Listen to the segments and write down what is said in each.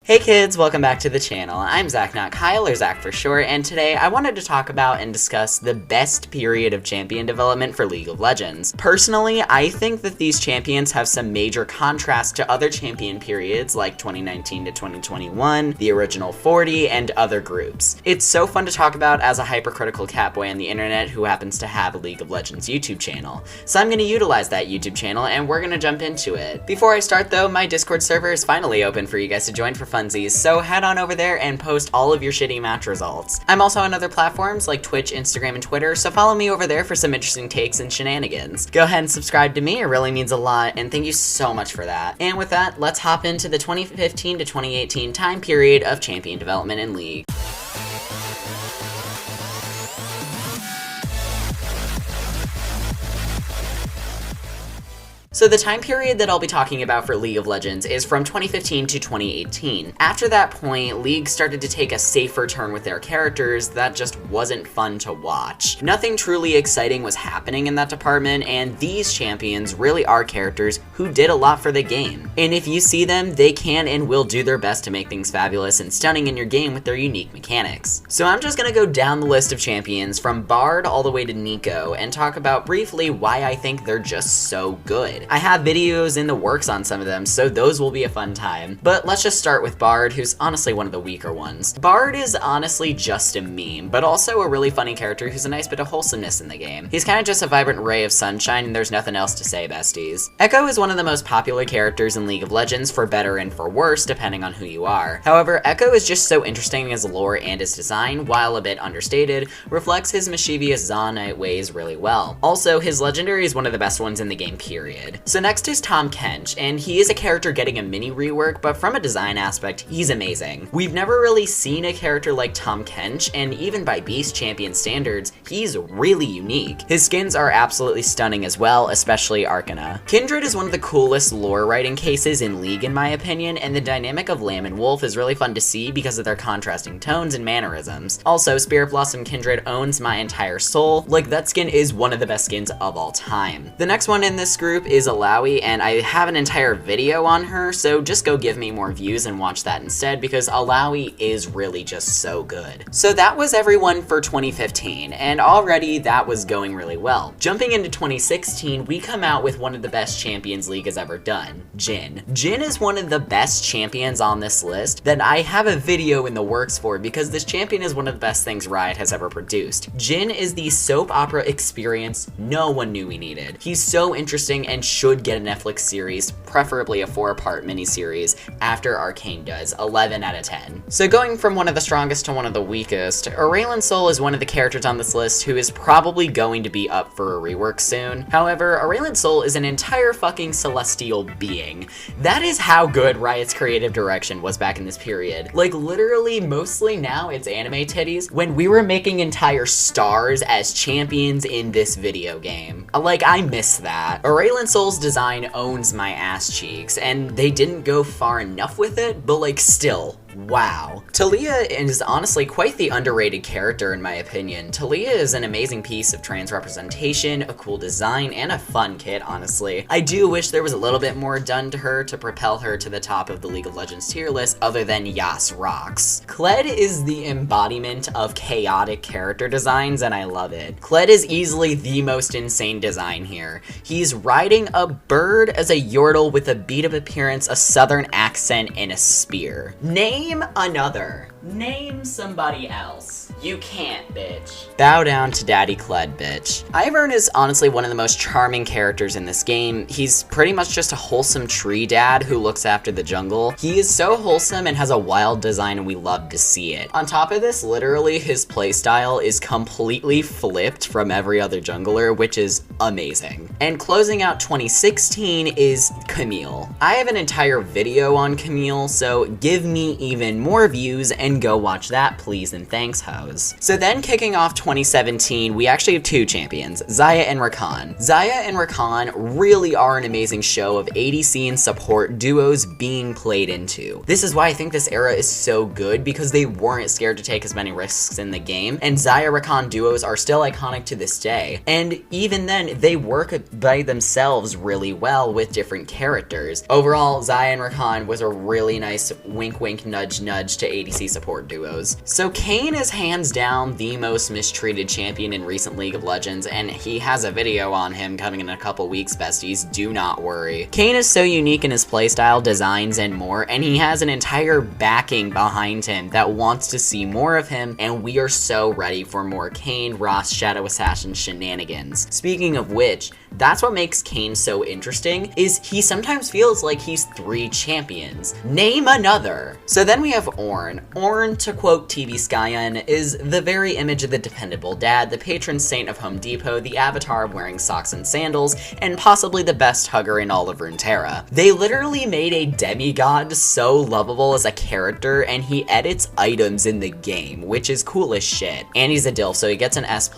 Hey kids, welcome back to the channel. I'm Zach, not Kyle, or Zach for short, and today I wanted to talk about and discuss the best period of champion development for League of Legends. Personally, I think that these champions have some major contrast to other champion periods like 2019 to 2021, the original 40, and other groups. It's so fun to talk about as a hypercritical catboy on the internet who happens to have a League of Legends YouTube channel. So I'm going to utilize that YouTube channel and we're going to jump into it. Before I start though, my Discord server is finally open for you guys to join for funsies, so head on over there and post all of your shitty match results. I'm also on other platforms like Twitch, Instagram, and Twitter, so follow me over there for some interesting takes and shenanigans. Go ahead and subscribe to me, it really means a lot, and thank you so much for that. And with that, let's hop into the 2015 to 2018 time period of champion development in League. So the time period that I'll be talking about for League of Legends is from 2015 to 2018. After that point, League started to take a safer turn with their characters that just wasn't fun to watch. Nothing truly exciting was happening in that department, and these champions really are characters who did a lot for the game. And if you see them, they can and will do their best to make things fabulous and stunning in your game with their unique mechanics. So I'm just gonna go down the list of champions from Bard all the way to Nico and talk about briefly why I think they're just so good. I have videos in the works on some of them, so those will be a fun time. But let's just start with Bard, who's honestly one of the weaker ones. Bard is honestly just a meme, but also a really funny character who's a nice bit of wholesomeness in the game. He's kind of just a vibrant ray of sunshine, and there's nothing else to say, besties. Echo is one of the most popular characters in League of Legends, for better and for worse, depending on who you are. However, Echo is just so interesting as lore, and his design, while a bit understated, reflects his mischievous Zaunite ways really well. Also, his legendary is one of the best ones in the game, period. So next is Tahm Kench, and he is a character getting a mini rework, but from a design aspect, he's amazing. We've never really seen a character like Tahm Kench, and even by Beast Champion standards, he's really unique. His skins are absolutely stunning as well, especially Arcana. Kindred is one of the coolest lore writing cases in League in my opinion, and the dynamic of Lamb and Wolf is really fun to see because of their contrasting tones and mannerisms. Also, Spirit Blossom Kindred owns my entire soul. Like, that skin is one of the best skins of all time. The next one in this group is Alawi, and I have an entire video on her, so just go give me more views and watch that instead because Alawi is really just so good. So that was everyone for 2015, and already that was going really well. Jumping into 2016, we come out with one of the best champions League has ever done, Jhin. Jhin is one of the best champions on this list that I have a video in the works for because this champion is one of the best things Riot has ever produced. Jhin is the soap opera experience no one knew we needed. He's so interesting and should get a Netflix series, preferably a 4-part miniseries, after Arcane does, 11 out of 10. So going from one of the strongest to one of the weakest, Aurelion Sol is one of the characters on this list who is probably going to be up for a rework soon. However, Aurelion Sol is an entire fucking celestial being. That is how good Riot's creative direction was back in this period. Like, literally, mostly now it's anime titties, when we were making entire stars as champions in this video game. Like, I miss that. Aurelion Sol's design owns my ass cheeks, and they didn't go far enough with it, but like, still, wow. Talia is honestly quite the underrated character in my opinion. Talia is an amazing piece of trans representation, a cool design, and a fun kit, honestly. I do wish there was a little bit more done to her to propel her to the top of the League of Legends tier list other than Yas rocks. Kled is the embodiment of chaotic character designs, and I love it. Kled is easily the most insane design here. He's riding a bird as a yordle with a beat of appearance, a southern accent, and a spear. Name another. Name somebody else. You can't, bitch. Bow down to Daddy Kled, bitch. Ivern is honestly one of the most charming characters in this game. He's pretty much just a wholesome tree dad who looks after the jungle. He is so wholesome and has a wild design, and we love to see it. On top of this, literally his playstyle is completely flipped from every other jungler, which is amazing. And closing out 2016 is Camille. I have an entire video on Camille, so give me even more views and go watch that, please and thanks, hoes. So then kicking off 2017, we actually have two champions, Xayah and Rakan. Xayah and Rakan really are an amazing show of ADC and support duos being played into. This is why I think this era is so good, because they weren't scared to take as many risks in the game, and Xayah Rakan duos are still iconic to this day. And even then, and they work by themselves really well with different characters. Overall, Xayah and Rakan was a really nice wink wink nudge nudge to ADC support duos. So Kayn is hands down the most mistreated champion in recent League of Legends, and he has a video on him coming in a couple weeks, besties, do not worry. Kayn is so unique in his playstyle, designs, and more, and he has an entire backing behind him that wants to see more of him, and we are so ready for more Kayn, Ross, Shadow Assassin shenanigans. Speaking of which, that's what makes Kayn so interesting, is he sometimes feels like he's 3 champions. Name another. So then we have Ornn. Ornn, to quote TV Skyen, is the very image of the dependable dad, the patron saint of Home Depot, the avatar of wearing socks and sandals, and possibly the best hugger in all of Runeterra. They literally made a demigod so lovable as a character, and he edits items in the game, which is cool as shit. And he's a DILF, so he gets an S+++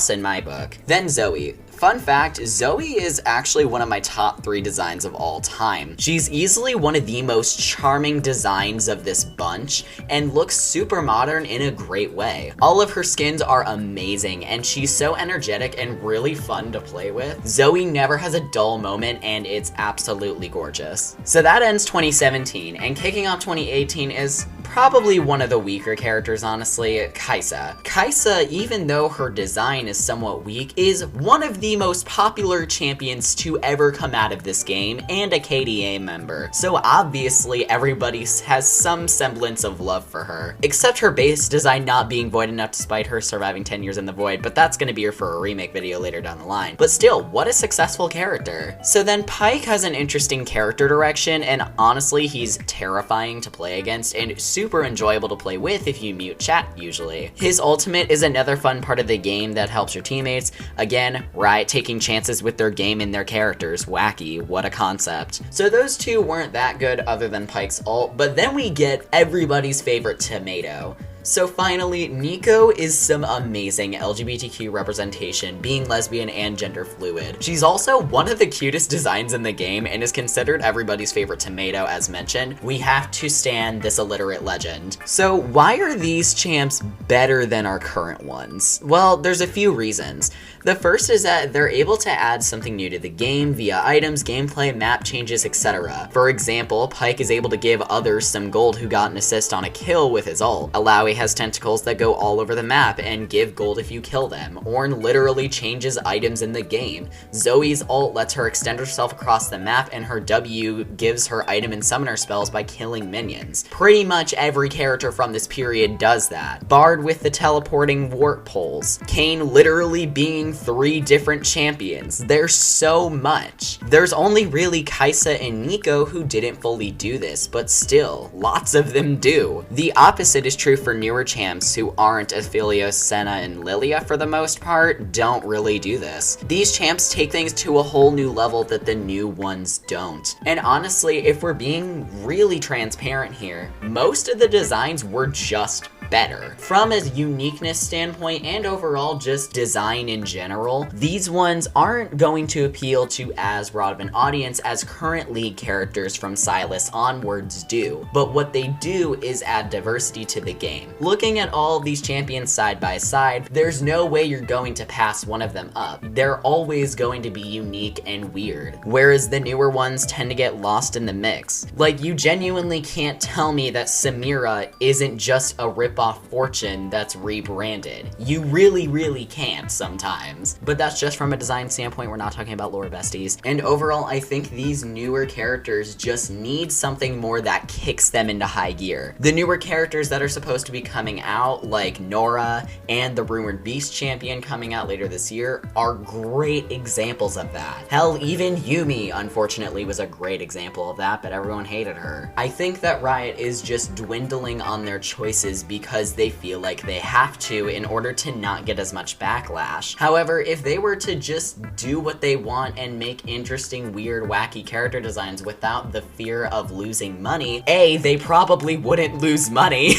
in my book. Then Zoe. Fun fact, Zoe is actually one of my top 3 designs of all time. She's easily one of the most charming designs of this bunch, and looks super modern in a great way. All of her skins are amazing, and she's so energetic and really fun to play with. Zoe never has a dull moment, and it's absolutely gorgeous. So that ends 2017, and kicking off 2018 is probably one of the weaker characters, honestly, Kai'Sa. Kai'Sa, even though her design is somewhat weak, is one of the most popular champions to ever come out of this game, and a KDA member. So obviously everybody has some semblance of love for her. Except her base design not being void enough despite her surviving 10 years in the void, but that's gonna be her for a remake video later down the line. But still, what a successful character. So then Pyke has an interesting character direction, and honestly he's terrifying to play against, and super enjoyable to play with if you mute chat usually. His ultimate is another fun part of the game that helps your teammates. Again, Riot taking chances with their game and their characters. Wacky, what a concept. So those two weren't that good other than Pyke's ult, but then we get everybody's favorite tomato. So finally, Neeko is some amazing LGBTQ representation, being lesbian and gender fluid. She's also one of the cutest designs in the game and is considered everybody's favorite tomato, as mentioned. We have to stan this illiterate legend. So why are these champs better than our current ones? Well, there's a few reasons. The first is that they're able to add something new to the game via items, gameplay, map changes, etc. For example, Pyke is able to give others some gold who got an assist on a kill with his ult. Alawi has tentacles that go all over the map and give gold if you kill them. Ornn literally changes items in the game. Zoe's ult lets her extend herself across the map, and her W gives her item and summoner spells by killing minions. Pretty much every character from this period does that. Bard with the teleporting warp poles. Kayn literally being 3 different champions. There's so much. There's only really Kai'Sa and Neeko who didn't fully do this, but still, lots of them do. The opposite is true for newer champs who aren't Aphelios, Senna, and Lilia for the most part, don't really do this. These champs take things to a whole new level that the new ones don't. And honestly, if we're being really transparent here, most of the designs were just better. From a uniqueness standpoint and overall just design in general, these ones aren't going to appeal to as broad of an audience as current League characters from Sylas onwards do. But what they do is add diversity to the game. Looking at all these champions side by side, there's no way you're going to pass one of them up. They're always going to be unique and weird. Whereas the newer ones tend to get lost in the mix. Like, you genuinely can't tell me that Samira isn't just a rip-off Fortune that's rebranded. You really can't sometimes. But that's just from a design standpoint, we're not talking about lore, besties. And overall, I think these newer characters just need something more that kicks them into high gear. The newer characters that are supposed to be coming out, like Nora and the rumored Beast champion coming out later this year, are great examples of that. Hell, even Yuumi, unfortunately, was a great example of that, but everyone hated her. I think that Riot is just dwindling on their choices because they feel like they have to in order to not get as much backlash. However, if they were to just do what they want and make interesting, weird, wacky character designs without the fear of losing money, A, they probably wouldn't lose money,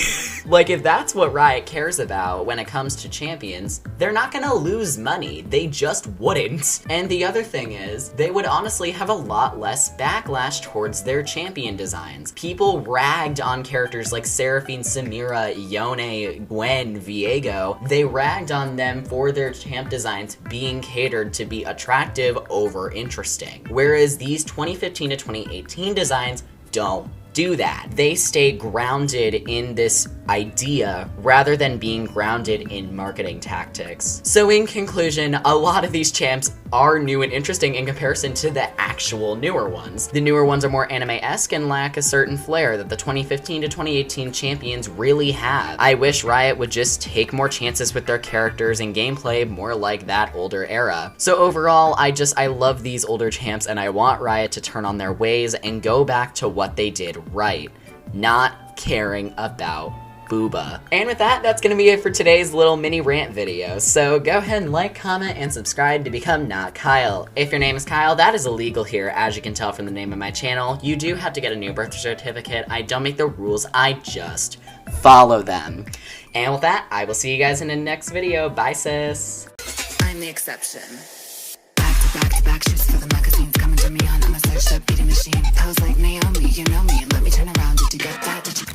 Like, if that's what Riot cares about when it comes to champions, they're not gonna lose money. They just wouldn't. And the other thing is, they would honestly have a lot less backlash towards their champion designs. People ragged on characters like Seraphine, Samira, Yone, Gwen, Viego. They ragged on them for their champ designs being catered to be attractive over interesting. Whereas these 2015 to 2018 designs don't do that. They stay grounded in this idea rather than being grounded in marketing tactics. So in conclusion, a lot of these champs are new and interesting in comparison to the actual newer ones. The newer ones are more anime-esque and lack a certain flair that the 2015 to 2018 champions really have. I wish Riot would just take more chances with their characters and gameplay more like that older era. So overall, I love these older champs and I want Riot to turn on their ways and go back to what they did right, not caring about booba. And with that, that's gonna be it for today's little mini rant video. So go ahead and like, comment, and subscribe to become not Kyle. If your name is Kyle, that is illegal here, as you can tell from the name of my channel. You do have to get a new birth certificate. I don't make the rules, I just follow them. And with that, I will see you guys in the next video. Bye, sis. I'm the exception. Back to back shoots for the magazines coming to me on. I'm a searched up beating machine. Pose like Naomi, you know me. Let me turn around. Did you get that? Did you?